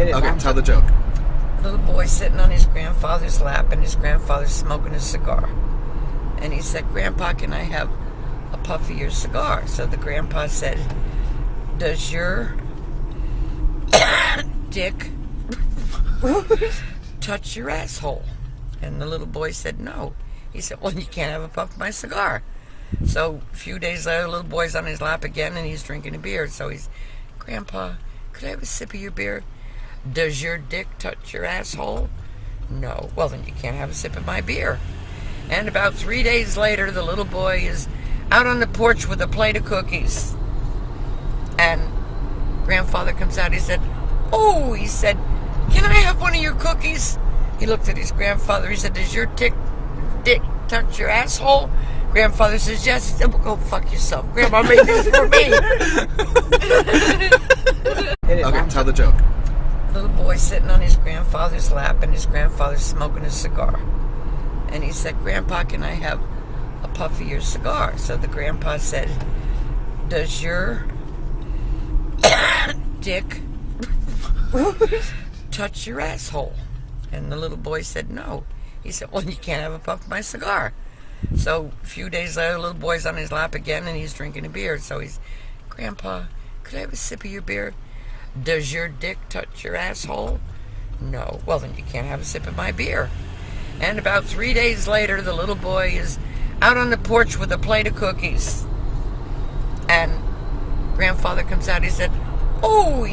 Okay, tell the joke. Little boy sitting on his grandfather's lap, and his grandfather's smoking a cigar. And he said, "Grandpa, can I have a puff of your cigar?" So the grandpa said, "Does your dick touch your asshole?" And the little boy said, "No." He said, "Well, you can't have a puff of my cigar." So a few days later, the little boy's on his lap again, and he's drinking a beer. So he's, "Grandpa, could I have a sip of your beer?" "Does your dick touch your asshole?" "No." "Well, then you can't have a sip of my beer." And about 3 days later, the little boy is out on the porch with a plate of cookies. And grandfather comes out. He said, "Oh," he said, "can I have one of your cookies?" He looked at his grandfather. He said, "Does your dick touch your asshole?" Grandfather says, "Yes." He said, "Well, go fuck yourself. Grandma made this for me." Okay, tell the joke. Little boy sitting on his grandfather's lap, and his grandfather's smoking a cigar. And he said, "Grandpa, can I have a puff of your cigar?" So the grandpa said, "Does your dick touch your asshole?" And the little boy said, "No." He said, "Well, you can't have a puff of my cigar." So a few days later, the little boy's on his lap again, and he's drinking a beer. So he's, "Grandpa, could I have a sip of your beer?" "Does your dick touch your asshole?" "No." "Well, then you can't have a sip of my beer." And about 3 days later, the little boy is out on the porch with a plate of cookies. And grandfather comes out. He said, "Oh."